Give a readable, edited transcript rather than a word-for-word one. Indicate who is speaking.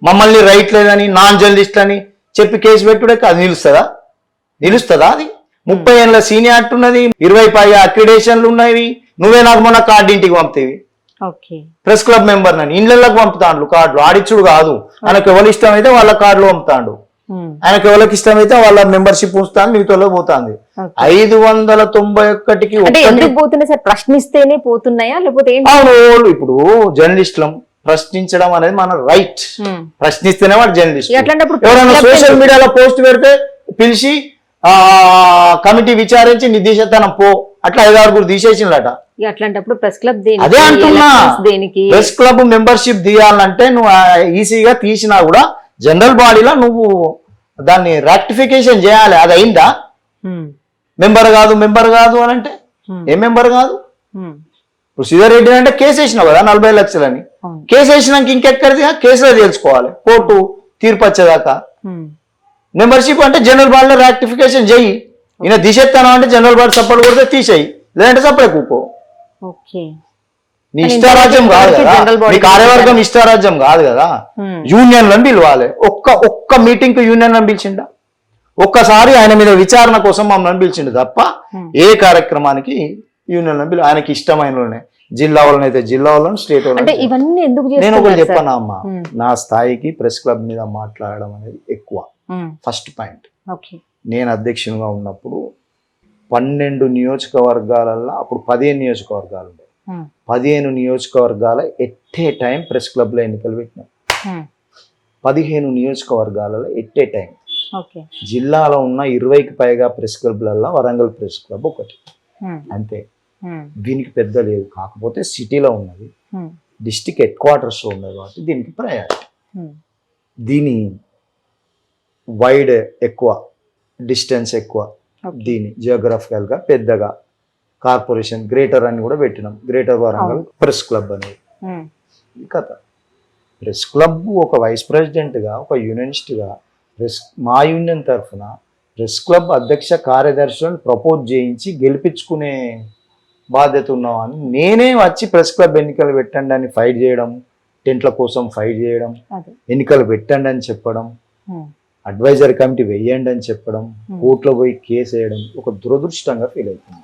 Speaker 1: మమ్మల్ని రైట్ లేదని non journalist అని చెప్పి కేసు పెట్టుడే అది నిలుస్తుందా అది 30 ఏళ్ళ సీనియారిటీ ఉన్నది 20 పైగా అక్రిడేషన్లు ఉన్నాయి నువ్వే నాకు మొన్న కార్డు ఇంటికి పంపుతేవి ప్రెస్ క్లబ్ మెంబర్ నని ఇండ్లకు పంపుతాండ్లు కార్డులు ఆడిచ్చుడు కాదు ఆయనకు ఎవరు ఇష్టం అయితే వాళ్ళ కార్డులు పంపుతాండు ఆయనకు ఎవరికి ఇష్టం అయితే వాళ్ళ మెంబర్షిప్ ఉంచుతాను మిగతాలో పోతుంది 591కి
Speaker 2: ప్రశ్నిస్తేనే పోతున్నాయా లేకపోతే
Speaker 1: ఇప్పుడు జర్నలిస్టులం ప్రశ్నించడం అనేది మన రైట్ ప్రశ్నిస్తేనే వాడు జర్నలిస్ట్ ఎవరైనా సోషల్ మీడియాలో పోస్ట్ పెడితే పిలిచి కమిటీ విచారించి నిర్దేశతనం పో అట్లా 5-6 తీసేసిందట
Speaker 2: అట్లాంటప్పుడు ప్రెస్ క్లబ్
Speaker 1: అదే అంటున్నా ప్రెస్ క్లబ్ మెంబర్షిప్ తీయాలంటే నువ్వు ఈజీగా తీసినా కూడా జనరల్ బాడీలో నువ్వు దాన్ని రాక్టిఫికేషన్ చేయాలి అది అయిందా మెంబర్ కాదు అని అంటే ఏ మెంబర్ కాదు ఇప్పుడు సిద్ధారెడ్డి అంటే కేసు వేసినావు కదా 40 లక్షలని కేసు వేసినాక ఇంకెక్కడిది కేసులో తెలుసుకోవాలి కోర్టు తీర్పు వచ్చేదాకా మెంబర్షిప్ అంటే జనరల్ బాడీలో రాక్టిఫికేషన్ చెయ్యి ఈయన తీసేస్తాను అంటే జనరల్ బాడీ సపోర్ట్ కొడితే తీసేయి లేదంటే సపరేట్ కూకో నీ ఇష్టారాజ్యం కాదు కదా నీ కార్యవర్గం ఇష్టారాజ్యం కాదు కదా యూనియన్లను పిలవాలి ఒక్క మీటింగ్ కు యూనియన్ పిలిచిండా ఒక్కసారి ఆయన మీద విచారణ కోసం మమ్మల్ని పిలిచిండు తప్ప ఏ కార్యక్రమానికి యూనియన్ పిలు ఆయనకి ఇష్టమైన జిల్లా వాళ్ళనైతే జిల్లా వాళ్ళని స్టేట్ వాళ్ళని నేను ఒకటి చెప్పాను అమ్మ నా స్థాయికి ప్రెస్ క్లబ్ మీద మాట్లాడడం అనేది ఎక్కువ ఫస్ట్ పాయింట్ నేను అధ్యక్షునిగా ఉన్నప్పుడు 12 నియోజకవర్గాలలో అప్పుడు 15 నియోజకవర్గాలు ఉండే 15 నియోజకవర్గాల at a time press club లో ఎన్నికలు పెట్టినాం 15 నియోజకవర్గాలలో ఎట్ ఏ టైం జిల్లాలో ఉన్న 20కి పైగా ప్రెస్ క్లబ్లలో వరంగల్ ప్రెస్ క్లబ్ ఒకటి అంతే దీనికి పెద్ద లేదు కాకపోతే సిటీలో ఉన్నది డిస్టిక్ హెడ్ క్వార్టర్స్ లో ఉన్నది కాబట్టి దీనికి ప్రయారిటీ దీని వైడ్ ఎక్కువ డిస్టెన్స్ ఎక్కువ దీని జియోగ్రఫికల్ గా పెద్దగా కార్పొరేషన్ గ్రేటర్ అని కూడా పెట్టినాం గ్రేటర్ వరంగల్ ప్రెస్ క్లబ్ అనేది కథ ప్రెస్ క్లబ్ ఒక వైస్ ప్రెసిడెంట్ గా ఒక యూనియనిస్ట్ గా మా యూనియన్ తరఫున ప్రెస్ క్లబ్ అధ్యక్ష కార్యదర్శులను ప్రపోజ్ చేయించి గెలిపించుకునే బాధ్యత ఉన్నామని నేనే వచ్చి ప్రెస్ క్లబ్ ఎన్నికలు పెట్టండి అని ఫైట్ చేయడం టెంట్ల కోసం ఫైట్ చేయడం ఎన్నికలు పెట్టండి అని చెప్పడం అడ్వైజరీ కమిటీ వెయ్యండి అని చెప్పడం కోర్టులో పోయి కేసు వేయడం ఒక దురదృష్టంగా ఫీల్ అవుతుంది